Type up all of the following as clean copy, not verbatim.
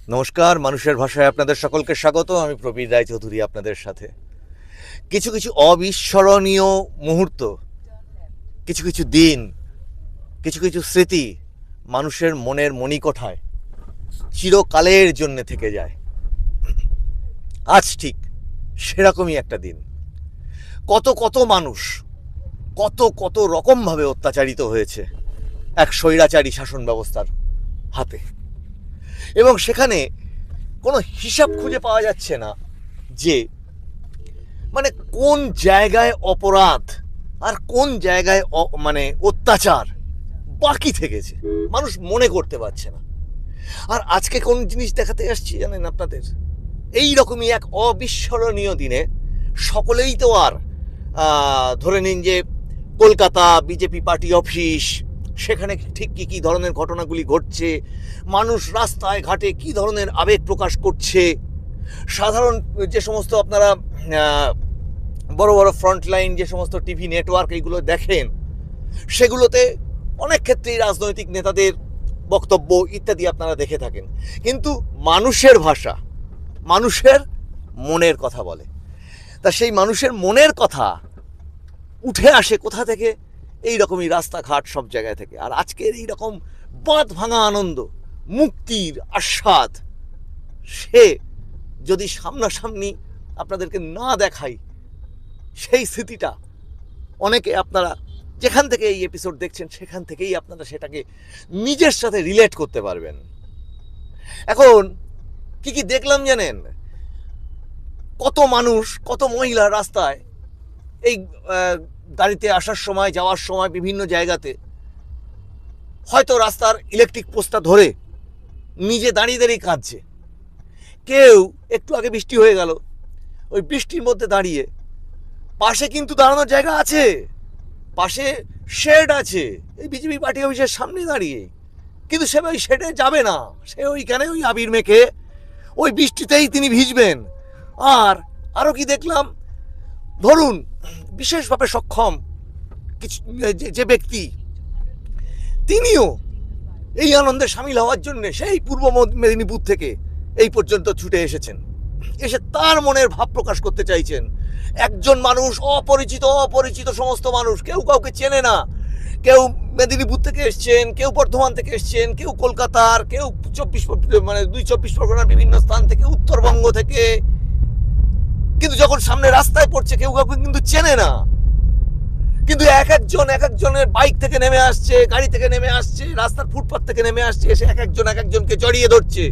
নমস্কার, মানুষের ভাষায় আপনাদের সকলকে স্বাগত। আমি প্রবীর রায়চৌধুরী আপনাদের সাথে। কিছু কিছু অবিস্মরণীয় মুহূর্ত, কিছু কিছু দিন, কিছু কিছু স্মৃতি মানুষের মনের মণিকোঠায় চিরকালের জন্য থেকে যায়। আজ ঠিক সেরকমই একটা দিন। কত কত মানুষ কত কত রকমভাবে অত্যাচারিত হয়েছে এক স্বৈরাচারী শাসন ব্যবস্থার হাতে, এবং সেখানে কোনো হিসাব খুঁজে পাওয়া যাচ্ছে না যে মানে কোন জায়গায় অপরাধ আর কোন জায়গায় অত্যাচার বাকি থেকেছে, মানুষ মনে করতে পারছে না। আর আজকে কোন জিনিস দেখাতে আসছি জানেন আপনাদের? এই রকমই এক অবিস্মরণীয় দিনে সকলেই তো আর ধরে নিন যে কলকাতা বিজেপি পার্টি অফিস, সেখানে ঠিক কী কী ধরনের ঘটনাগুলি ঘটছে, মানুষ রাস্তায় ঘাটে কী ধরনের আবেগ প্রকাশ করছে, সাধারণ যে সমস্ত আপনারা বড় বড় ফ্রন্টলাইন যে সমস্ত টিভি নেটওয়ার্ক এইগুলো দেখেন, সেগুলোতে অনেক ক্ষেত্রেই রাজনৈতিক নেতাদের বক্তব্য ইত্যাদি আপনারা দেখে থাকেন। কিন্তু মানুষের ভাষা, মানুষের মনের কথা বলে। তা সেই মানুষের মনের কথা উঠে আসে কোথা থেকে? এই রকমই রাস্তাঘাট সব জায়গায় থেকে। আর আজকের এই রকম বাঁধ ভাঙা আনন্দ, মুক্তির আস্বাদ, সে যদি সামনাসামনি আপনাদেরকে না দেখাই, সেই স্মৃতিটা অনেকে আপনারা যেখান থেকে এই এপিসোড দেখছেন সেখান থেকেই আপনারা সেটাকে নিজের সাথে রিলেট করতে পারবেন। এখন কি কি দেখলাম জানেন? কত মানুষ, কত মহিলা রাস্তায় এই গাড়িতে আসার সময়, যাওয়ার সময় বিভিন্ন জায়গাতে হয়তো রাস্তার ইলেকট্রিক পোস্টটা ধরে নিজে দাঁড়িয়ে দাঁড়িয়ে কাঁদছে। কেউ একটু আগে বৃষ্টি হয়ে গেল, ওই বৃষ্টির মধ্যে দাঁড়িয়ে, পাশে কিন্তু দাঁড়ানোর জায়গা আছে, পাশে শেড আছে এই বিজেপি পার্টি অফিসের সামনে দাঁড়িয়ে, কিন্তু সে ওই শেডে যাবে না, সে ওইখানে ওই আবির মেখে ওই বৃষ্টিতেই তিনি ভিজবেন। আর আরও কি দেখলাম, ধরুন বিশেষভাবে সক্ষম কিছু যে ব্যক্তি, তিনিও এই আনন্দে সামিল হওয়ার জন্য সেই পূর্ব মেদিনীপুর থেকে এই পর্যন্ত ছুটে এসেছেন, এসে তার মনের ভাব প্রকাশ করতে চাইছেন। একজন মানুষ, অপরিচিত সমস্ত মানুষ, কেউ কাউকে চেনে না, কেউ মেদিনীপুর থেকে এসছেন, কেউ বর্ধমান থেকে এসছেন, কেউ কলকাতার, কেউ 24 পরগনার বিভিন্ন স্থান থেকে, উত্তরবঙ্গ থেকে, কিন্তু যখন সামনে রাস্তায় পড়ছে কেউ কাউকে কিন্তু চেনে না। কিন্তু এক একজনের বাইক থেকে নেমে আসছে, গাড়ি থেকে নেমে আসছে, রাস্তার ফুটপাথ থেকে নেমে আসছে, এসে এক একজনকে জড়িয়ে ধরছে,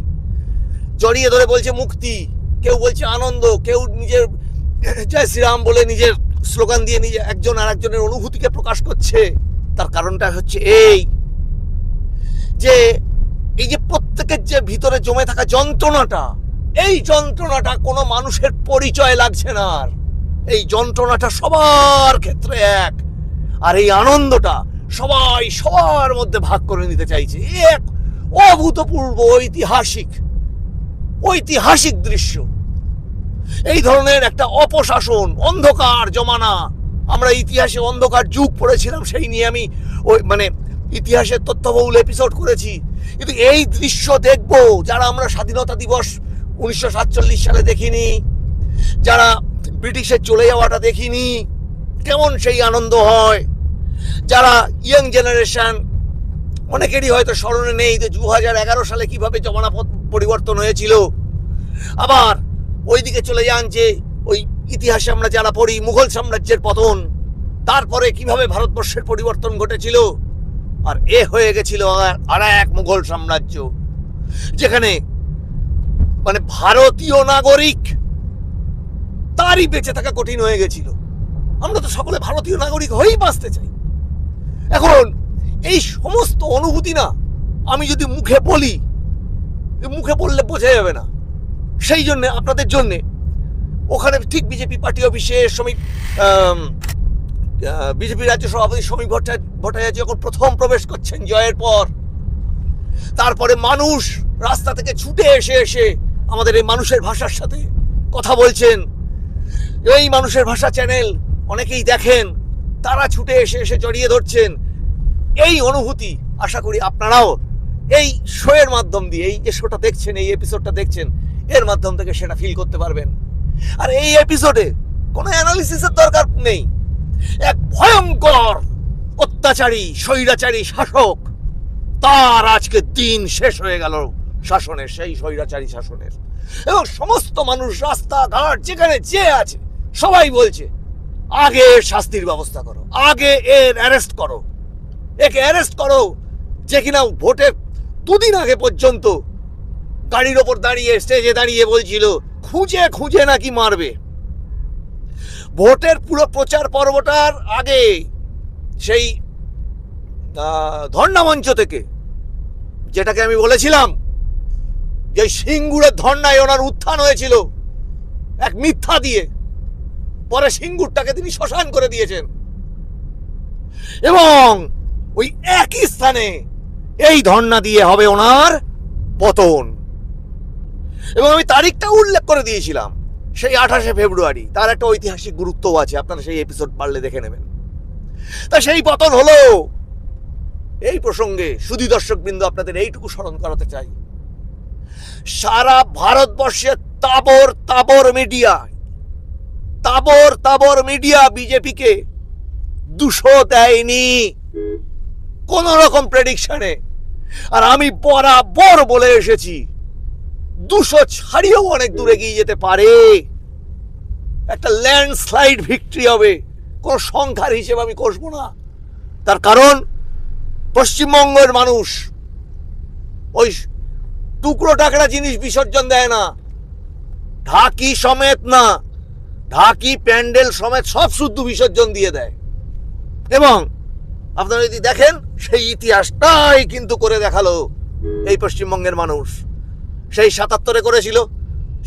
জড়িয়ে ধরে বলছে মুক্তি, কেউ বলছে আনন্দ, কেউ নিজের জয় শ্রীরাম বলে নিজের স্লোগান দিয়ে নিজে একজন আর একজনের অনুভূতিকে প্রকাশ করছে। তার কারণটা হচ্ছে এই যে প্রত্যেকের যে ভিতরে জমে থাকা যন্ত্রণাটা, এই যন্ত্রণাটা কোনো মানুষের পরিচয় লাগছে না। আর এই যন্ত্রণাটা সবার ক্ষেত্রে এক, আর এই আনন্দটা সবাই সবার মধ্যে ভাগ করে নিতে চাইছে। এক অভূতপূর্ব ঐতিহাসিক দৃশ্য। এই ধরনের একটা অপশাসন, অন্ধকার জমানা, আমরা ইতিহাসে অন্ধকার যুগ পড়েছিলাম, সেই নিয়ে আমি ইতিহাসের তথ্যবহুল এপিসোড করেছি। কিন্তু এই দৃশ্য দেখবো যারা আমরা স্বাধীনতা দিবস 1947 সালে দেখিনি, যারা ব্রিটিশের চলে যাওয়াটা দেখিনি, কেমন সেই আনন্দ হয়, যারা ইয়াং জেনারেশন, অনেকেরই হয়তো স্মরণে নেই যে 2011 সালে কিভাবে জমানা পরিবর্তন হয়েছিল। আবার ওইদিকে চলে যান যে ওই ইতিহাসে আমরা যারা পড়ি মুঘল সাম্রাজ্যের পতন, তারপরে কিভাবে ভারতবর্ষের পরিবর্তন ঘটেছিল, আর এ হয়ে গেছিল আর এক মুঘল সাম্রাজ্য, যেখানে ভারতীয় নাগরিক তারই বেঁচে থাকা কঠিন হয়ে গেছিল। আমরা তো সকলে ভারতীয় নাগরিক হয়েই বাঁচতে চাই। এখন এই সমস্ত অনুভূতি না আমি যদি মুখে বললে বোঝা যাবে না। সেই জন্য আপনাদের জন্য ওখানে ঠিক বিজেপি পার্টি অফিসে বিজেপি রাজ্য সভাপতি শ্রমিক ভট্টাচার্য যখন প্রথম প্রবেশ করছেন জয়ের পর, তারপরে মানুষ রাস্তা থেকে ছুটে এসে আমাদের এই মানুষের ভাষার সাথে কথা বলছেন। এই মানুষের ভাষা চ্যানেল অনেকেই দেখেন, তারা ছুটে এসে জড়িয়ে ধরছেন। এই অনুভূতি আশা করি আপনারাও এই শো এর মাধ্যম দিয়ে, এই যে শোটা দেখছেন, এই এপিসোডটা দেখছেন, এর মাধ্যম থেকে সেটা ফিল করতে পারবেন। আর এই এপিসোডে কোনো অ্যানালিসিসের দরকার নেই। এক ভয়ঙ্কর অত্যাচারী স্বৈরাচারী শাসক, তার আজকে দিন শেষ হয়ে গেল শাসনের, সেই স্বৈরাচারী শাসনের। এবং সমস্ত মানুষ, রাস্তাঘাট যেখানে যে আছে, সবাই বলছে আগে এর শাস্তির ব্যবস্থা করো, আগে এর অ্যারেস্ট করো, একে অ্যারেস্ট করো, যে কিনা ভোটের দুদিন আগে পর্যন্ত গাড়ির ওপর দাঁড়িয়ে, স্টেজে দাঁড়িয়ে বলছিল খুঁজে খুঁজে নাকি মারবে। ভোটের পুরো প্রচার পর্বটার আগে সেই ধর্ণা মঞ্চ থেকে, যেটাকে আমি বলেছিলাম যে সিঙ্গুরের ধর্ণায় ওনার উত্থান হয়েছিল এক মিথ্যা দিয়ে, পরে সিঙ্গুরটাকে তিনি শ্মশান করে দিয়েছেন, এবং ওই একই স্থানে এই ধর্ণা দিয়ে হবে ওনার পতন। এবং আমি তারিখটা উল্লেখ করে দিয়েছিলাম, সেই 28শে ফেব্রুয়ারি। তার একটা ঐতিহাসিক গুরুত্বও আছে, আপনারা সেই এপিসোড পারলে দেখে নেবেন। তা সেই পতন হলো। এই প্রসঙ্গে সুধী দর্শকবৃন্দ, আপনাদের এইটুকু স্মরণ করাতে চাই, সারা ভারতবর্ষে তাবর তাবর মিডিয়া বিজেপিকে 200 দেয়নি কোন রকম প্রেডিকশনে। আর আমি বরাবর বলে এসেছি 200 ছাড়িয়েও অনেক দূরে এগিয়ে যেতে পারে, একটা ল্যান্ডস্লাইড ভিক্টরি হবে। কোন সংখ্যার হিসেবে আমি কষবো না, তার কারণ পশ্চিমবঙ্গের মানুষ ওই টুকরো টাকরা জিনিস বিসর্জন দেয় না, ঢাকি সমেত না, ঢাকি প্যান্ডেল সমেত সব শুদ্ধ বিসর্জন দিয়ে দেয়। এবং আপনারা যদি দেখেন, সেই ইতিহাসটাই কিন্তু করে দেখালো এই পশ্চিমবঙ্গের মানুষ। সেই 77-এ করেছিল,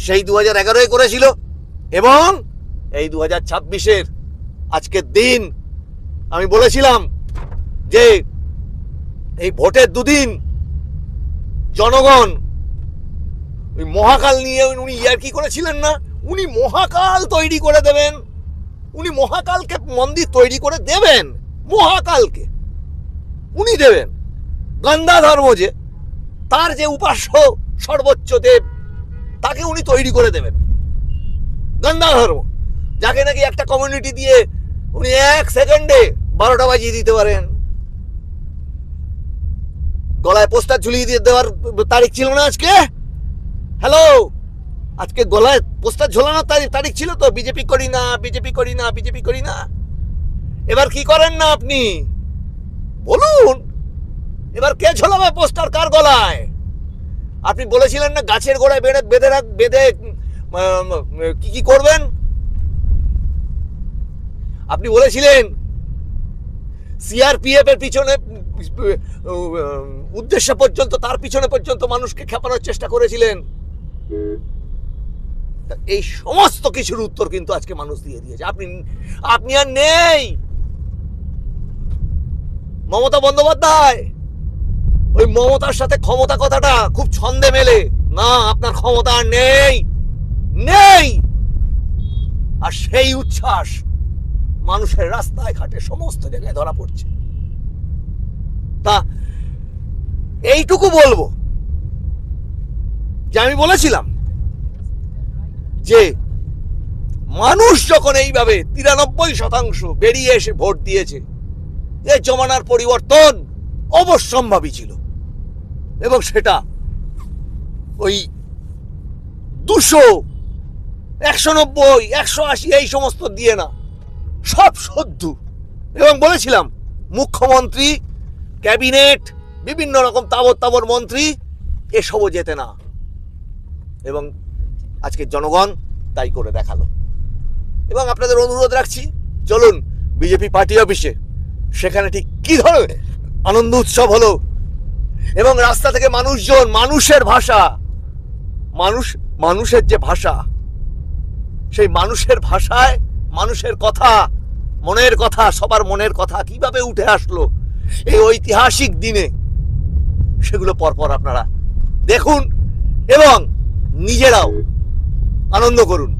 সেই 2011-এ করেছিল, এবং এই 2026-এর আজকের দিন আমি বলেছিলাম যে এই ভোটের দুদিন জনগণ ওই মহাকাল নিয়ে উনি ইয়ার্কি করেছিলেন না, উনি মহাকাল তৈরি করে দেবেন, উনি মহাকালকে মন্দির তৈরি করে দেবেন, মহাকালকে উনি দেবেন। গন্ধা ধর্ম, যে তার যে উপাস্য সর্বোচ্চ দেব, তাকে উনি তৈরি করে দেবেন। গন্ধা ধর্ম, যাকে নাকি একটা কমিউনিটি দিয়ে উনি 1 সেকেন্ডে 12টা বাজিয়ে দিতে পারেন। গলায় পোস্টার ঝুলিয়ে দিয়ে দেওয়ার তারিখ ছিল না আজকে? হ্যালো, আজকে গলায় পোস্টার ঝোলানোর তারিখ ছিল তো, বিজেপি করি না, বিজেপি করি না, বিজেপি করি না। এবার কি করেন না আপনি বলুন, এবার কে ঝোলাবে পোস্টার কার গলায়? আপনি বলেছিলেন না গাছের গোড়ায় বেঁধে কি করবেন? আপনি বলেছিলেন সিআরপিএফ এর পিছনে উদ্দেশ্য পর্যন্ত, তার পিছনে পর্যন্ত মানুষকে খেপানোর চেষ্টা করেছিলেন। এই সমস্ত কিছুর উত্তর কিন্তু আজকে মানুষ দিয়ে দিয়েছে। আপনি আর নেই। মমতা বন্দ্যোপাধ্যায়, ওই মমতার সাথে ক্ষমতা কথাটা খুব ছন্দে মেলে না, আপনার ক্ষমতা আর নেই। আর সেই উচ্ছ্বাস মানুষের রাস্তায় ঘাটে সমস্ত জায়গায় ধরা পড়ছে। তা এইটুকু বলবো যে আমি বলেছিলাম যে মানুষ যখন এইভাবে 93% বেরিয়ে এসে ভোট দিয়েছে, এই জমানার পরিবর্তন অবশ্যম্ভাবী ছিল। এবং সেটা ওই 200, 190, 180 এই সমস্ত দিয়ে না, সব সহ্য। এবং বলেছিলাম মুখ্যমন্ত্রী, ক্যাবিনেট, বিভিন্ন রকম তাবর মন্ত্রী, এসবও যেতে না। এবং আজকে জনগণ তাই করে দেখালো। এবং আপনাদের অনুরোধ রাখছি, চলুন বিজেপি পার্টি অফিসে, সেখানে ঠিক কি ধরনের আনন্দ উৎসব হলো, এবং রাস্তা থেকে মানুষজন, মানুষের ভাষা, মানুষের যে ভাষা, সেই মানুষের ভাষায় মানুষের কথা, মনের কথা, সবার মনের কথা কিভাবে উঠে আসলো এই ঐতিহাসিক দিনে, সেগুলো পরপর আপনারা দেখুন এবং নিজেরাও আনন্দ করুন।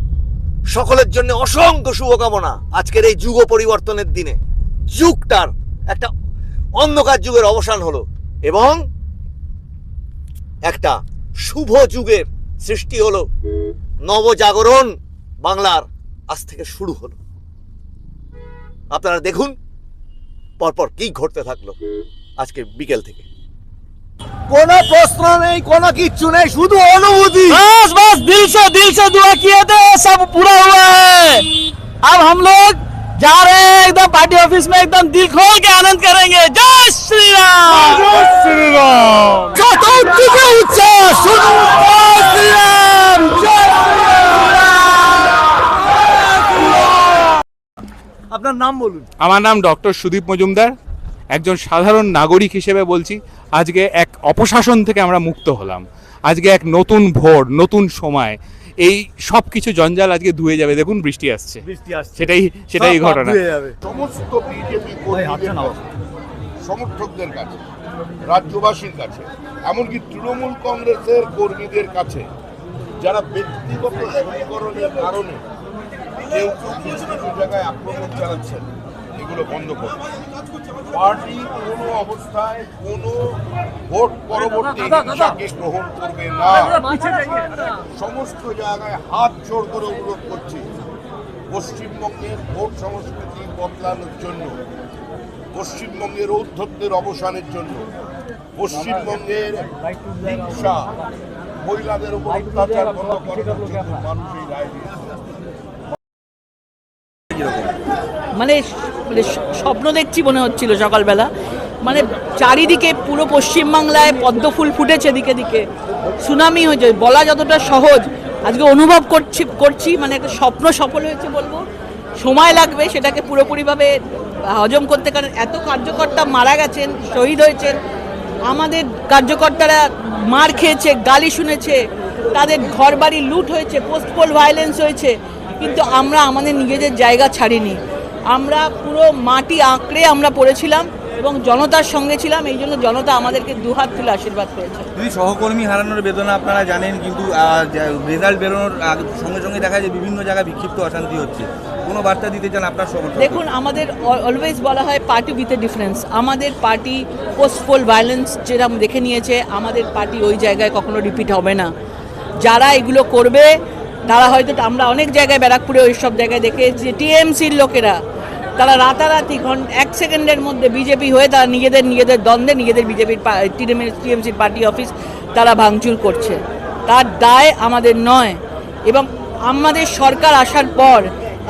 সকলের জন্য অসংখ্য শুভকামনা আজকের এই যুগ পরিবর্তনের দিনে। যুগটার একটা অন্ধকার যুগের অবসান হলো এবং একটা শুভ যুগের সৃষ্টি হলো, নবজাগরণ বাংলার আজ থেকে শুরু হলো। আপনারা দেখুন পরপর কি ঘটতে থাকলো আজকে বিকেল থেকে। কোনো প্রশ্ন নেই, কোনো কিচ্ছু নেই, শুধু অনুভূতি। बस बस दिल से दुआ किए थे, सब पूरा हुआ है। अब हम लोग जा रहे हैं एकदम पार्टी ऑफिस में, एकदम दिल खोल के आनंद करेंगे। जय श्री राम, जय श्री राम। চতুর্দিকে উচ্ছ্বাস, শুধু জয় শ্রীরাম, জয় শ্রীরাম। আপনার নাম বলুন। আমার নাম ডক্টর সুদীপ মজুমদার। একজন সাধারণ নাগরিক হিসেবে বলছি, আজকে এক অপশাসন থেকে আমরা মুক্ত হলাম। আজকে এক নতুন ভোর, নতুন সময়, এই সব কিছু জঞ্জাল আজকে ধুয়ে যাবে। দেখুন বৃষ্টি আসছে, সেটাই ঘটনা। সমস্ত বিজেপি কর্মীদের কাছে, সমর্থকদের কাছে, রাজ্যবাসীর কাছে, এমনকি তৃণমূল কংগ্রেসের কর্মীদের কাছে, যারা ব্যক্তিগত সমীকরণের কারণে কেউ কেউ কিছু কিছু জায়গায় আক্রমণ চালাচ্ছেন, এগুলো বন্ধ করুন। পার্টি কোনো অবস্থায় কোনো ভোট পরবর্তী হিংসাকে গ্রহণ করবে না। সমস্ত জায়গায় হাত জোড় করে অনুরোধ করছি, পশ্চিমবঙ্গের ভোট সংস্কৃতি বদলানোর জন্য, পশ্চিমবঙ্গের ঔদ্ধত্যের অবসানের জন্য, পশ্চিমবঙ্গের হিংসা, মহিলাদের উপর অত্যাচার বন্ধ করার জন্য মানুষ এই রায় দিয়েছে। মানে স্বপ্ন দেখছি মনে হচ্ছিল সকালবেলা। মানে চারিদিকে পুরো পশ্চিমবাংলায় পদ্মফুল ফুটেছে দিকে দিকে, সুনামি হয়েছে, বলা যতটা সহজ আজকে অনুভব করছি মানে একটা স্বপ্ন সফল হয়েছে বলবো। সময় লাগবে সেটাকে পুরোপুরিভাবে হজম করতে, কারণ এত কার্যকর্তা মারা গেছেন, শহীদ হয়েছেন, আমাদের কার্যকর্তারা মার খেয়েছে, গালি শুনেছে, তাদের ঘরবাড়ি লুট হয়েছে, পোস্টপোল ভায়োলেন্স হয়েছে, কিন্তু আমরা আমাদের নিজেদের জায়গা ছাড়িনি। আমরা পুরো মাটি আঁকড়ে আমরা পড়েছিলাম এবং জনতার সঙ্গে ছিলাম। এই জন্য জনতা আমাদেরকে দুহাত তুলে আশীর্বাদ করেছে। যদি সহকর্মী হারানোর বেদনা আপনারা জানেন, কিন্তু রেজাল্ট বেরোনোর সঙ্গে সঙ্গে দেখা যায় বিভিন্ন জায়গায় বিক্ষিপ্ত অশান্তি হচ্ছে, কোনো বার্তা দিতে চান আপনার সমর্থন? দেখুন, আমাদের অলওয়েজ বলা হয় পার্টি উইথ এ ডিফারেন্স। আমাদের পার্টি পোস্টপোল ভায়োলেন্স যেরকম দেখে নিয়েছে, আমাদের পার্টি ওই জায়গায় কখনো রিপিট হবে না। যারা এগুলো করবে তারা হয়তো, আমরা অনেক জায়গায় ব্যারাকপুরে ওই সব জায়গায় দেখেছি টিএমসির লোকেরা, তারা রাতারাতি এক সেকেন্ডের মধ্যে বিজেপি হয়ে তারা নিজেদের দ্বন্দ্বে নিজেদের বিজেপির টিএমসির পার্টি অফিস তারা ভাঙচুর করছে। তার দায় আমাদের নয়, এবং আমাদের সরকার আসার পর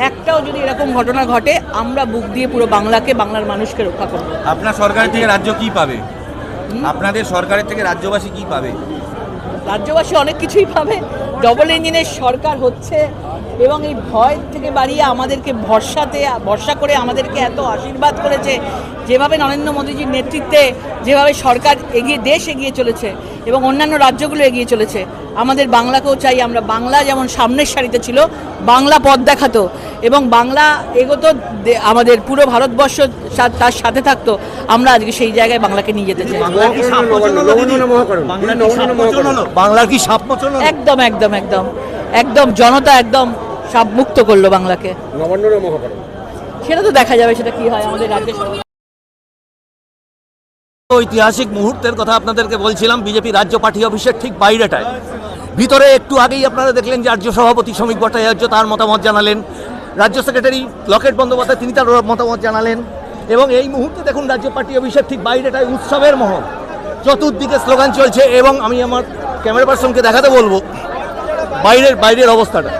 একটাও যদি এরকম ঘটনা ঘটে, আমরা বুক দিয়ে পুরো বাংলাকে, বাংলার মানুষকে রক্ষা করব। আপনার সরকারের থেকে রাজ্য কি পাবে? আপনাদের সরকারের থেকে রাজ্যবাসী কি পাবে? রাজ্যবাসী অনেক কিছুই পাবে। ডবল ইঞ্জিনের সরকার হচ্ছে, এবং এই ভয় থেকে বাড়িয়ে আমাদেরকে ভরসা করে আমাদেরকে এত আশীর্বাদ করেছে। যেভাবে নরেন্দ্র মোদীজির নেতৃত্বে যেভাবে সরকার দেশ এগিয়ে চলেছে এবং অন্যান্য রাজ্যগুলো এগিয়ে চলেছে, আমাদের বাংলাকেও চাই। আমরা বাংলা যেমন সামনের সারিতে ছিল, বাংলা পথ দেখাতো এবং বাংলা এগোতো, আমাদের পুরো ভারতবর্ষ তার সাথে থাকতো। আমরা আজকে সেই জায়গায় বাংলাকে নিয়ে যেতে চাই। বাংলার কি সাপ মোচন? একদম একদম একদম একদম জনতা একদম সাপ মুক্ত করলো বাংলাকে। সেটা তো দেখা যাবে, সেটা কি হয় আমাদের রাজ্যে। ঐতিহাসিক মুহূর্তের কথা আপনাদেরকে বলছিলাম, বিজেপি রাজ্য পার্টি অফিসের ঠিক বাইরেটায়। ভিতরে একটু আগেই আপনারা দেখলেন যে রাজ্য সভাপতি শ্রমিক ভট্টাচার্য তার মতামত জানালেন, রাজ্য সেক্রেটারি লকেট বন্দ্যোপাধ্যায় তিনি তার মতামত জানালেন, এবং এই মুহূর্তে দেখুন রাজ্য পার্টি অফিসের ঠিক বাইরেটায় উৎসবের মহল, চতুর্দিকে স্লোগান চলছে। এবং আমি আমার ক্যামেরা পার্সনকে দেখাতে বলবো বাইরের অবস্থাটা।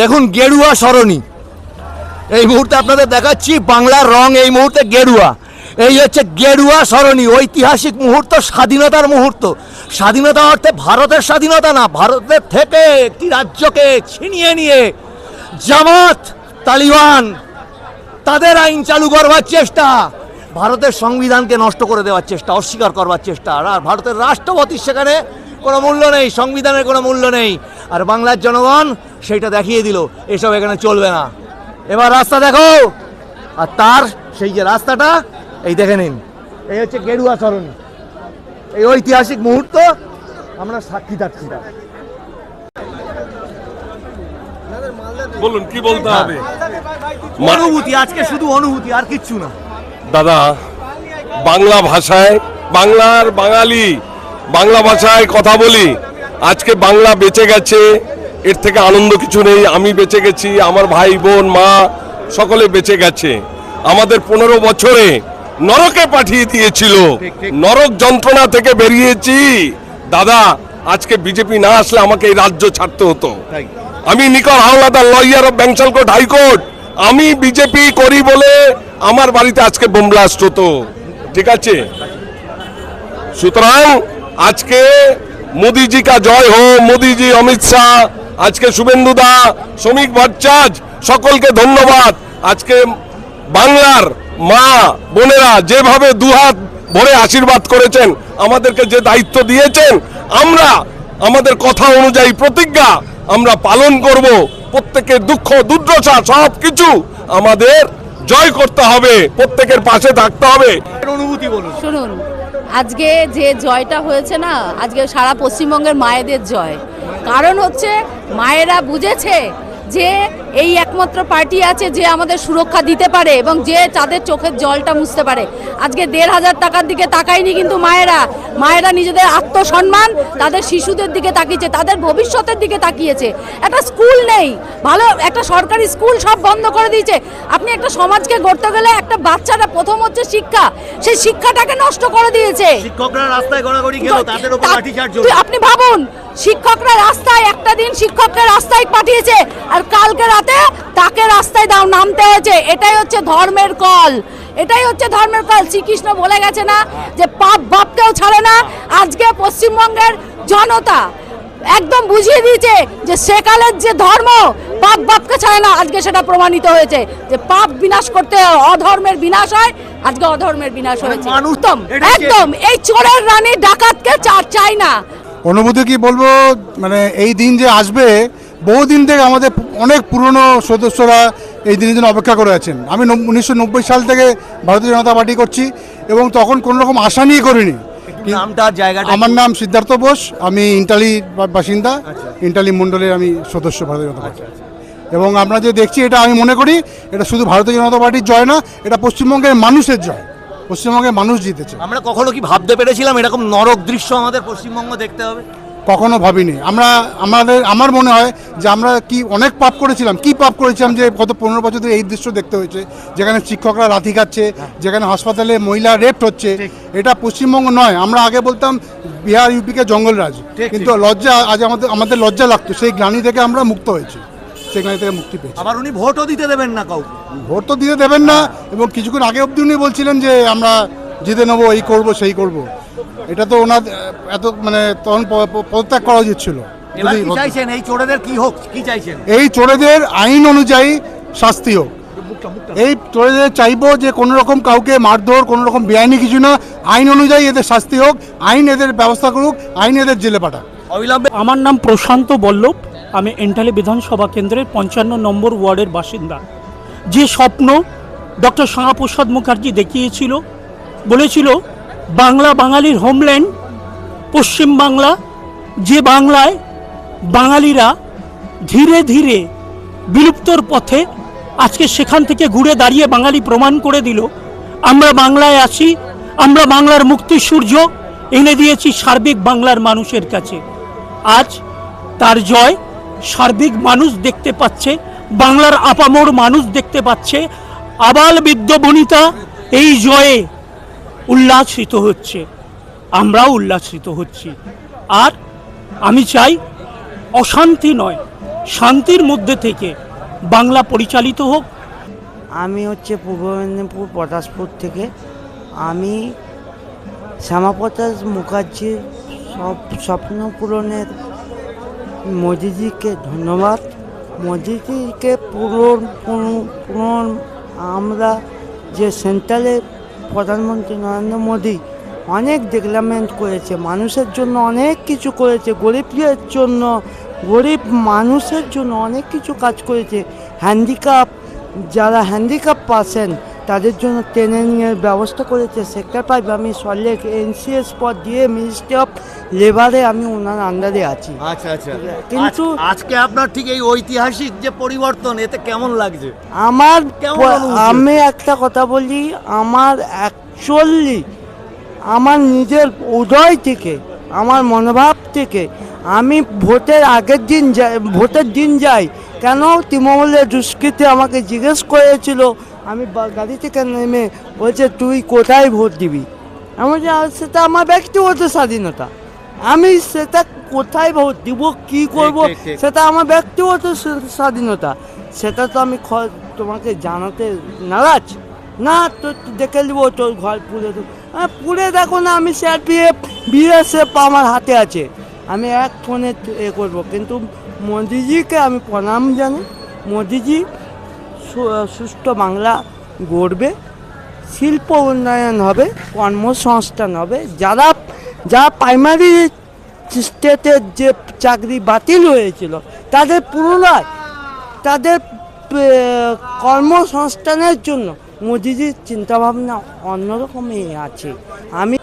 দেখুন গেরুয়া সরণি, এই মুহূর্তে আপনাদের দেখাচ্ছি বাংলার রং এই মুহূর্তে গেরুয়া। এই হচ্ছে গেরুয়া সরণি, ঐতিহাসিক মুহূর্ত, স্বাধীনতার মুহূর্ত। স্বাধীনতা অর্থে ভারতের স্বাধীনতা না, ভারতের থেকে একটি রাজ্যকে ছিনিয়ে নিয়ে জামাত, তালিবান তাদের আইন চালু করবার চেষ্টা, ভারতের সংবিধানকে নষ্ট করে দেওয়ার চেষ্টা, অস্বীকার করবার চেষ্টা। আর ভারতের রাষ্ট্রপতির সেখানে কোনো মূল্য নেই, সংবিধানের কোনো মূল্য নেই। আর বাংলার জনগণ সেইটা দেখিয়ে দিল, এসব এখানে চলবে না। এবার রাস্তা দেখো, আর তার সেই যে রাস্তাটা এই দেখে নিন, এই হচ্ছে গেরুয়া সরণি, এই ঐতিহাসিক মুহূর্ত আমরা সাক্ষী থাকছি। বলুন কি বলতে হবে। অনুভূতি, আজকে শুধু অনুভূতি, আর কিচ্ছু না। দাদা, বাংলা ভাষায়, বাংলার বাঙালি, বাংলা ভাষায় কথা বলি। আজকে বাংলা বেঁচে গেছে, এর থেকে আনন্দ কিছু নেই। আমি বেঁচে গেছি, আমার ভাই বোন মা সকলে বেঁচে গেছে। আমাদের 15 বছরে নরকে পাঠিয়ে দিয়েছিল, নরক যন্ত্রণা থেকে বেরিয়েছি। দাদা, আজকে বিজেপি না আসলে আমাকে এই রাজ্য ছাড়তে হতো। আমি Nikar Howlader, lawyer of Bengal court high court. আমি বিজেপি করি বলে আমার বাড়িতে আজকে বোম ব্লাস্ট হতো, ঠিক আছে। সুতরাং আজকে মোদিজি কা জয় হো, মোদিজি, অমিত শাহ, আজকে শুভেন্দু দা, শ্রমিক ভট্টাচার্য, সকলকে ধন্যবাদ। আজকে বাংলার মা বোনেরা যেভাবে দুহাত ভরে আশীর্বাদ করেছেন, আমাদেরকে যে দায়িত্ব দিয়েছেন, আমরা আমাদের কথা অনুযায়ী প্রতিজ্ঞা আমরা পালন করব। প্রত্যেকের দুঃখ দুর্দশা সব কিছু আমাদের জয় করতে হবে, প্রত্যেকের পাশে থাকতে হবে। অনুভূতি বলুন। শুনুন, আজকে যে জয়টা হয়েছে না, আজকে সারা পশ্চিমবঙ্গের মায়েদের জয়। কারণ হচ্ছে মায়েরা বুঝেছে যে এই একমাত্র পার্টি আছে যে আমাদের সুরক্ষা দিতে পারে এবং যে তাদের চোখের জলটা মুছতে পারে। আজকে 1,500 টাকার দিকে তাকায়নি কিন্তু মায়েরা নিজেদের আত্মসম্মান, তাদের শিশুদের দিকে তাকিয়েছে, তাদের ভবিষ্যতের দিকে তাকিয়েছে। একটা স্কুল নেই, ভালো একটা সরকারি স্কুল সব বন্ধ করে দিয়েছে। আপনি একটা সমাজকে গড়তে গেলে একটা বাচ্চারা প্রথম হচ্ছে শিক্ষা, সেই শিক্ষাটাকে নষ্ট করে দিয়েছে। শিক্ষকরা রাস্তায় গড়াগড়ি গেল, তাদের উপর লাঠিচার্জ হলো। আপনি ভাবুন, শিক্ষকরা রাস্তায়, একটা দিন শিক্ষককে রাস্তায় পাঠিয়েছে আর কালকে রাতে তাকে রাস্তায় নামতে হয়েছে। এটাই হচ্ছে ধর্মের কল, এটাই হচ্ছে ধর্মের কল। শ্রীকৃষ্ণ বলে গেছে না যে পাপ বাপকেও ছাড়ে না। আজকে পশ্চিমবঙ্গের জনতা একদম বুঝিয়ে দিয়েছে যে সেকালের যে ধর্ম পাপ বাপকে ছাড়ে না, আজকে সেটা প্রমাণিত হয়েছে যে পাপ বিনাশ করতে অধর্মের বিনাশ হয়। আজকে অধর্মের বিনাশ হয়েছে। একদম এই চোরের রানী ডাকাতকে চাই না। অনুভূতি কি বলবো, মানে এই দিন যে আসবে, বহুদিন থেকে আমাদের অনেক পুরনো সদস্যরা এই দিনের জন্য অপেক্ষা করে আছেন। আমি 1990 সাল থেকে ভারতীয় জনতা পার্টি করছি এবং তখন কোনো রকম আশা নিয়ে করিনি। নামটা, জায়গাটা? আমার নাম সিদ্ধার্থ বোস, আমি ইন্টালি বাসিন্দা, ইন্টালি মণ্ডলের আমি সদস্য ভারতীয় জনতা পার্টি। এবং আমরা যে দেখছি, এটা আমি মনে করি এটা শুধু ভারতীয় জনতা পার্টির জয় না, এটা পশ্চিমবঙ্গের মানুষের জয়। পশ্চিমবঙ্গের মানুষ জিতেছে। আমরা কখনো কি ভাবতে পেরেছিলাম এরকম নরক দৃশ্য আমাদের পশ্চিমবঙ্গ দেখতে হবে? কখনো ভাবিনি। আমার মনে হয় যে আমরা কি অনেক পাপ করেছিলাম, কি পাপ করেছিলাম যে গত 15 বছর ধরে এই দৃশ্য দেখতে হয়েছে, যেখানে শিক্ষকরা লাথি খাচ্ছে, যেখানে হাসপাতালে মহিলা রেপ হচ্ছে। এটা পশ্চিমবঙ্গ নয়। আমরা আগে বলতাম বিহার ইউপিকে জঙ্গলরাজ, কিন্তু লজ্জা, আজ আমাদের লজ্জা লাগতো। সেই গ্লানি থেকে আমরা মুক্ত হয়েছি, সেই গ্লানি থেকে মুক্তি পেয়েছি। আবার উনি ভোটও দিতে দেবেন না কাউকে। ভোট তো দিতে দেবেন না, এবং কিছুক্ষণ আগে অবধি উনি বলছিলেন যে আমরা জিতে নেবো, এই করব সেই করব। এটা তো ওনার এত মানে তখন পদত্যাগ করা উচিত ছিল। এবার কি চাইছেন? এই চোরেদের কি হোক, কি চাইছেন? এই চোরেদের আইন অনুযায়ী শাস্তি হোক। এই চোরেদের চাইবো যে কোনো রকম কাউকে মারধর, কোনো রকম বেআইনি কিছু না, আইন অনুযায়ী এদের শাস্তি হোক, আইন এদের ব্যবস্থা করুক, আইন এদের জেলে পাঠাক অবিলম্বে। আমার নাম প্রশান্ত বল্লভ, আমি এন্টালি বিধানসভা কেন্দ্রের 55 নম্বর ওয়ার্ডের বাসিন্দা। যে স্বপ্ন ডক্টর শ্যামাপ্রসাদ মুখার্জি দেখিয়েছিল, বলেছিল বাংলা বাঙালির হোমল্যান্ড, পশ্চিম বাংলা, যে বাংলায় বাঙালিরা ধীরে ধীরে বিলুপ্তর পথে, আজকে সেখান থেকে ঘুরে দাঁড়িয়ে বাঙালি প্রমাণ করে দিল আমরা বাংলায় আছি, আমরা বাংলার মুক্তির সূর্য এনে দিয়েছি সার্বিক বাংলার মানুষের কাছে। আজ তার জয় সার্বিক মানুষ দেখতে পাচ্ছে, বাংলার আপামর মানুষ দেখতে পাচ্ছে। আবাল বৃদ্ধ বনিতা এই জয়ে উল্লাসিত হচ্ছে, আমরাও উল্লাসিত হচ্ছি। আর আমি চাই অশান্তি নয়, শান্তির মধ্যে থেকে বাংলা পরিচালিত হোক। আমি হচ্ছে পূর্ব মেদিনীপুর পটাশপুর থেকে। আমি শ্যামাপ্রসাদ মুখার্জির স্বপ্ন পূরণের মোদিজিকে ধন্যবাদ। মোদিজিকে পূরণ আমরা যে সেন্ট্রালের প্রধানমন্ত্রী নরেন্দ্র মোদি অনেক ডেভেলপমেন্ট করেছে, মানুষের জন্য অনেক কিছু করেছে, গরিবদের জন্য, গরিব মানুষের জন্য অনেক কিছু কাজ করেছে। যারা হ্যান্ডিক্যাপ পাচ্ছেন তাদের জন্য ট্রেনিংয়ের ব্যবস্থা করেছে সেক্টর 5 আমি সল্টলেক এনসিএস পদ দিয়ে মিনিস্ট্রি অফ লেবারে আমি ওনার আন্ডারে আছি। আচ্ছা আচ্ছা, কিন্তু আজকে আপনার ঠিক এই ঐতিহাসিক যে পরিবর্তন, এতে কেমন লাগছে? আমার কেমন অনুভূতি? আমি একটা কথা বলি, আমার অ্যাকচুয়ালি আমার নিজের উদয় থেকে, আমার মনোভাব থেকে আমি ভোটের আগের দিন যাই, ভোটের দিন যাই কেন তৃণমূলের দুষ্কৃতী আমাকে জিজ্ঞেস করেছিল, আমি গাড়ি থেকে নেমে বলছে তুই কোথায় ভোট দিবি, আমি বলছি সেটা আমার ব্যক্তিগত স্বাধীনতা, আমি সেটা কোথায় ভোট দিব কী করব ঠিক, ঠিক। সেটা আমার ব্যক্তিগত স্বাধীনতা, সেটা তো আমি তোমাকে জানাতে নারাজ না, তো দেখে নিব তোর ঘর পুড়ে দেবো, পুড়ে দেখো না, আমি সিআরপিএফ বিএসএফ আমার হাতে আছে, আমি এক ফোনে করবো, কিন্তু মোদিজিকে আমি প্রণাম জানাই। মোদিজি সুষ্ঠু বাংলা গড়বে, শিল্প উন্নয়ন হবে, কর্মসংস্থান হবে, যারা প্রাইমারি স্টেটের যে চাকরি বাতিল হয়েছিল তাদের পুনরায় তাদের কর্মসংস্থানের জন্য মোদিজির চিন্তাভাবনা অন্যরকমই আছে। আমি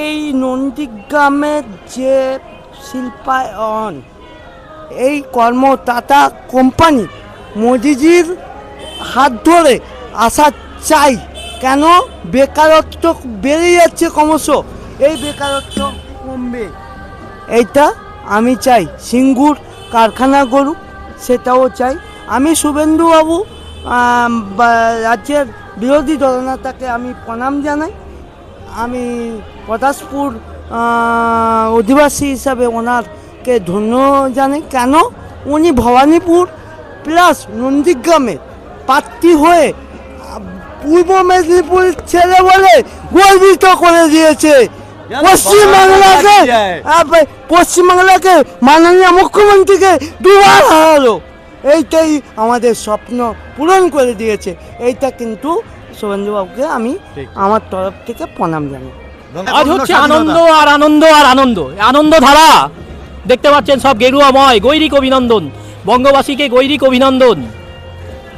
এই নন্দীগ্রামের যে শিল্পায়ন, এই টাটা কোম্পানি মোদিজির হাত ধরে আসা চাই, কেন বেকারত্ব বেড়ে যাচ্ছে ক্রমশ, এই বেকারত্ব কমবে, এইটা আমি চাই। সিঙ্গুর কারখানা গড়ুক, সেটাও চাই। আমি শুভেন্দুবাবু রাজ্যের বিরোধী দলনেতাকে আমি প্রণাম জানাই, আমি পটাশপুর অধিবাসী হিসাবে ওনারকে ধন্য জানাই, কেন উনি ভবানীপুর প্লাস নন্দীগ্রামে প্রার্থী হয়ে পূর্ব মেদিনীপুর ছেলে বলে গর্বিত করে দিয়েছে পশ্চিমবাংলাকে মাননীয় মুখ্যমন্ত্রীকে দুবার হারালো, এইটাই আমাদের স্বপ্ন পূরণ করে দিয়েছে, এইটা কিন্তু শুভেন্দুবাবুকে আমি আমার তরফ থেকে প্রণাম জানাই। আজ হচ্ছে আনন্দ আর আনন্দ আর আনন্দ, আনন্দ ধারা দেখতে পাচ্ছেন, সব গেরুয়াময়, গৈরিক অভিনন্দন, বঙ্গবাসীকে গৈরিক অভিনন্দন,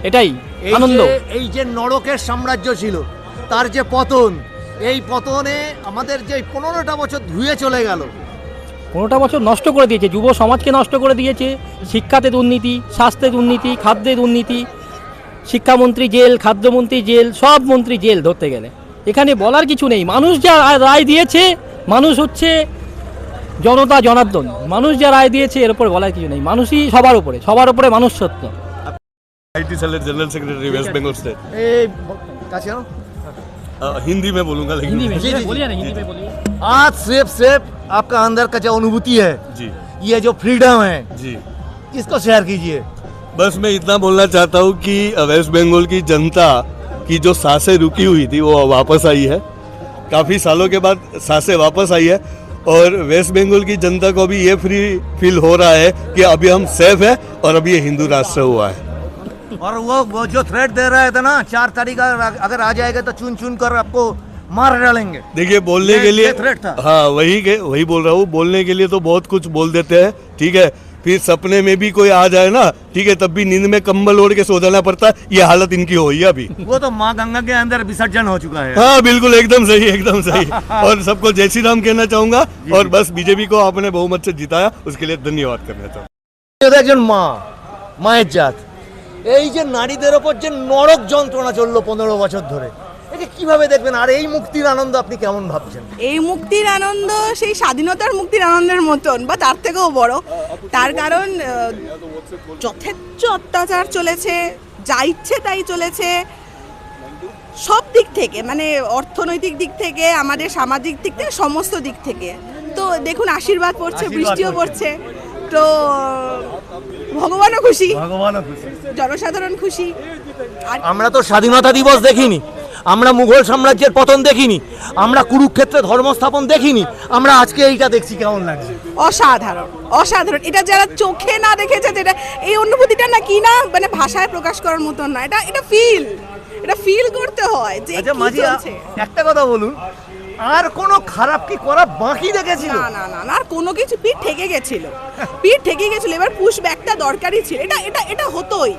এটাই আনন্দ। এই যে নরকের সাম্রাজ্য ছিল তার যে পতন, এই পতনে আমাদের যে 15টা বছর ধুয়ে চলে গেল, 15টা বছর নষ্ট করে দিয়েছে, যুব সমাজকে নষ্ট করে দিয়েছে, শিক্ষাতে দুর্নীতি, স্বাস্থ্যে দুর্নীতি, খাদ্যে দুর্নীতি, শিক্ষামন্ত্রী জেল, খাদ্যমন্ত্রী জেল, সব মন্ত্রী জেল ধরতে গেলে, এখানে বলার কিছু নেই। মানুষ যা রায় দিয়েছে, মানুষ হচ্ছে জনতা জনার্দন, মানুষ যা রায় দিয়েছে এর উপরে বলার কিছু নেই, মানুষই সবার উপরে মানুষ সত্য। IT cell general secretary West Bengal state. কাছে আনো। हिंदी में बोलूंगा लेकिन बोलिए ना, हिंदी में बोलिए। आज सिर्फ आपका अंदर का जो अनुभूति है, जी ये जो फ्रीडम है, जी, इसको शेयर कीजिए। बस मैं इतना बोलना चाहता हूँ कि वेस्ट बंगाल की जनता की जो सांसें रुकी हुई थी वो वापस आई है, काफ़ी सालों के बाद सांसें वापस आई है, और वेस्ट बंगाल की जनता को भी ये फ्री फील हो रहा है कि अभी हम सेफ है और अभी ये हिंदू राष्ट्र हुआ है। और वो जो थ्रेट दे रहा था ना, 4 तारीख अगर आ जाएगा तो चुन चुन कर आपको मार डालेंगे, देखिए बोलने के लिए थ्रेट था। हाँ वही बोल रहा हूँ, बोलने के लिए तो बहुत कुछ बोल देते हैं, ठीक है, फिर सपने में भी कोई आ जाए ना, ठीक है, तब भी नींद में कंबल ओढ़ के सो जाना पड़ता है, ये हालत इनकी हुई है अभी। वो तो माँ गंगा के अंदर विसर्जन हो चुका है। हाँ बिल्कुल, एकदम सही एकदम सही। और सबको जय श्री राम कहना चाहूंगा, और बस बीजेपी को आपने बहुमत से जिताया, उसके लिए धन्यवाद करना चाहूँगा। একজন মায়ের জাত, এই যে নারীদের ওপর যে নরক যন্ত্রণা চললো 15 বছর ধরে, এটা কিভাবে দেখবেন, আর এই মুক্তির আনন্দ আপনি কেমন ভাবছেন? এই মুক্তির আনন্দ সেই স্বাধীনতার মুক্তির আনন্দের মতন বা তার থেকেও বড়, তার কারণ যথেচ্ছ অত্যাচার চলেছে, যা ইচ্ছে তাই চলেছে, সব দিক থেকে, মানে অর্থনৈতিক দিক থেকে, আমাদের সামাজিক দিক থেকে, সমস্ত দিক থেকে। তো দেখুন আশীর্বাদ পড়ছে, বৃষ্টিও পড়ছে, তো ভগবানও খুশি, জনসাধারণ খুশি। আর আমরা তো স্বাধীনতা দিবস দেখিনি, আমরা মুঘল সাম্রাজ্যের পতন দেখিনি, আমরা কুরুক্ষেত্রে ধর্মস্থাপন দেখিনি, আমরা আজকে এইটা দেখছি, কেমন লাগছে? অসাধারণ, অসাধারণ। এটা যারা চোখে না দেখেছে, যেটা এই অনুভূতিটা না কি না, মানে ভাষায় প্রকাশ করার মতন না, এটা ফিল করতে হয় যে আচ্ছা কি মাঝি, চলছে। একটা কথা বলুন, আর কোনো খারাপ কি করা বাকি রেখেছিল? না না না, আর কোনো কিছু, পিঠ ঠেকে গেছিল, এবার পুশ ব্যাকটা দরকারই ছিল, এটা হতোই।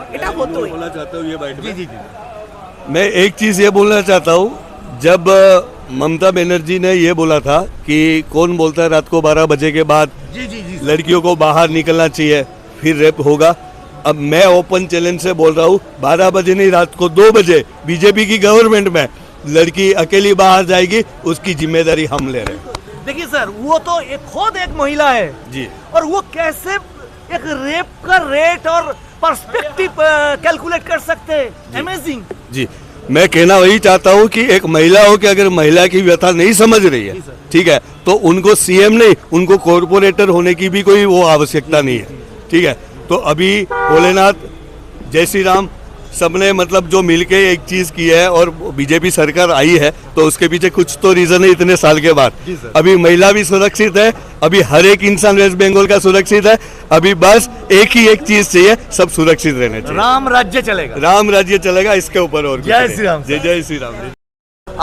बोलना चाहता हूँ ये बाइट में, मैं एक चीज़ ये बोलना चाहता हूँ, जब ममता बनर्जी ने ये बोला था कि कौन बोलता है रात को 12 बजे के बाद लड़कियों को बाहर निकलना चाहिए फिर रेप होगा, अब मैं ओपन चैलेंज से बोल रहा हूँ 12 बजे नहीं, रात को 2 बजे बीजेपी की गवर्नमेंट में लड़की अकेली बाहर जाएगी, उसकी जिम्मेदारी हम ले रहे हैं। देखिए सर, वो तो खुद एक महिला है जी, और वो कैसे एक रेप का रेट और पर्सपेक्टिव कैलकुलेट कर सकते हैं, अमेजिंग। जी, मैं कहना वही चाहता हूँ कि एक महिला हो कि अगर महिला की व्यथा नहीं समझ रही है, ठीक है, तो उनको सीएम नहीं, उनको कॉर्पोरेटर होने की भी कोई वो आवश्यकता नहीं है, ठीक है। तो अभी भोलेनाथ, जय श्री राम, सबने मतलब जो मिलके एक चीज की है और बीजेपी सरकार आई है, तो उसके पीछे कुछ तो रीजन है इतने साल के बाद। अभी महिला भी सुरक्षित है, अभी हर एक इंसान वेस्ट बंगाल का सुरक्षित है, अभी बस एक ही एक चीज चाहिए, सब सुरक्षित रहने चाहिए। राम राज्य चलेगा, राम राज्य चलेगा, इसके ऊपर और जय श्री राम। जय जय श्री राम।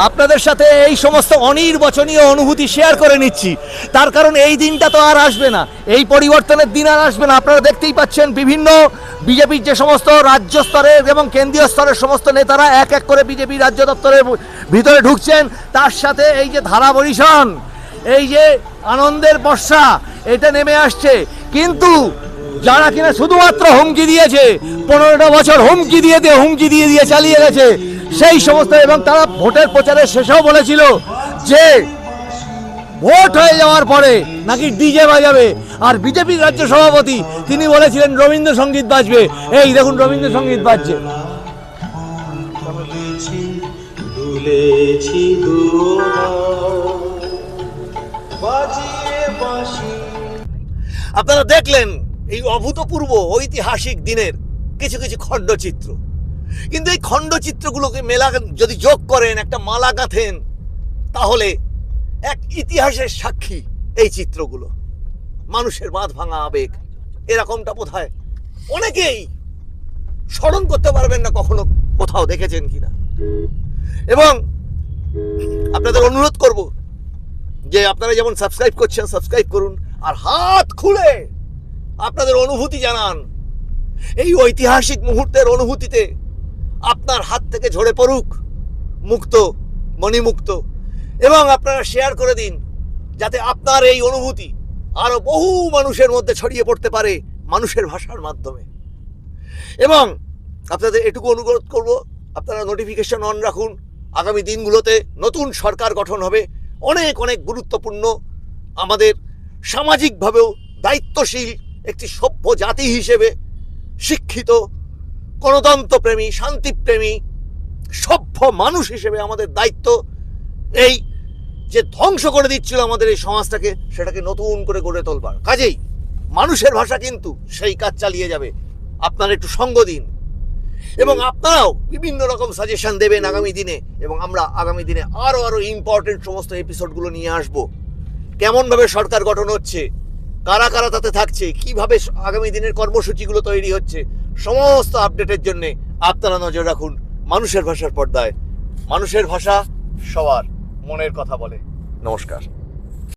আপনাদের সাথে এই সমস্ত অনির্বচনীয় অনুভূতি শেয়ার করে নিচ্ছি, তার কারণ এই দিনটা তো আর আসবে না, এই পরিবর্তনের দিন আর আসবে না। আপনারা দেখতেই পাচ্ছেন বিভিন্ন বিজেপির যে সমস্ত রাজ্য স্তরের এবং কেন্দ্রীয় স্তরের সমস্ত নেতারা এক এক করে বিজেপি রাজ্য দপ্তরের ভিতরে ঢুকছেন, তার সাথে এই যে ধারা বরিশন, এই যে আনন্দের বর্ষা, এটা নেমে আসছে। কিন্তু যারা কিনা শুধুমাত্র হুমকি দিয়েছে, 15টা বছর হুমকি দিয়ে চালিয়ে গেছে সেই সমস্ত, এবং তারা ভোটের প্রচারের শেষেও বলেছিল যে ভোট হয়ে যাওয়ার পরে নাকি ডিজে বাজাবে, আর বিজেপির রাজ্য সভাপতি তিনি বলেছিলেন রবীন্দ্রসঙ্গীত বাজবে। এই দেখুন রবীন্দ্রসঙ্গীত বাজছে। আপনারা দেখলেন এই অভূতপূর্ব ঐতিহাসিক দিনের কিছু কিছু খণ্ডচিত্র, কিন্তু এই খণ্ডচিত্রগুলোকে মেলা যদি যোগ করেন, একটা মালা গাঁথেন, তাহলে এক ইতিহাসের সাক্ষী এই চিত্রগুলো, মানুষের বাঁধ ভাঙা আবেগ। এরকমটা বোধহয় অনেকেই স্মরণ করতে পারবেন না কখনো কোথাও দেখেছেন কিনা। এবং আপনাদের অনুরোধ করব যে আপনারা যেমন সাবস্ক্রাইব করছেন, সাবস্ক্রাইব করুন, আর হাত খুলে আপনাদের অনুভূতি জানান। এই ঐতিহাসিক মুহূর্তের অনুভূতিতে আপনার হাত থেকে ঝরে পড়ুক মুক্ত, মণিমুক্ত, এবং আপনারা শেয়ার করে দিন যাতে আপনার এই অনুভূতি আরো বহু মানুষের মধ্যে ছড়িয়ে পড়তে পারে মানুষের ভাষার মাধ্যমে। এবং আপনাদের এটুকু অনুরোধ করব, আপনারা নোটিফিকেশন অন রাখুন। আগামী দিনগুলোতে নতুন সরকার গঠন হবে, অনেক অনেক গুরুত্বপূর্ণ, আমাদের সামাজিকভাবেও দায়িত্বশীল একটি সভ্য জাতি হিসেবে, শিক্ষিত, গণতন্ত্রপ্রেমী, শান্তিপ্রেমী, সভ্য মানুষ হিসেবে আমাদের দায়িত্ব এই যে ধ্বংস করে দিচ্ছিল আমাদের এই সমাজটাকে, সেটাকে নতুন করে গড়ে তোলবার। কাজেই মানুষের ভাষা কিন্তু সেই কাজ চালিয়ে যাবে। আপনারা একটু সঙ্গ দিন এবং আপনারাও বিভিন্ন রকম সাজেশন দেবেন আগামী দিনে, এবং আমরা আগামী দিনে আরো ইম্পর্টেন্ট সমস্ত এপিসোডগুলো নিয়ে আসব। কেমনভাবে সরকার গঠন হচ্ছে, কারা কারা তাতে থাকছে, কিভাবে আগামী দিনের কর্মসূচিগুলো তৈরি হচ্ছে, সমস্ত আপডেটের জন্য আপনারা নজর রাখুন মানুষের ভাষার পর্দায়। মানুষের ভাষা সবার মনের কথা বলে। নমস্কার।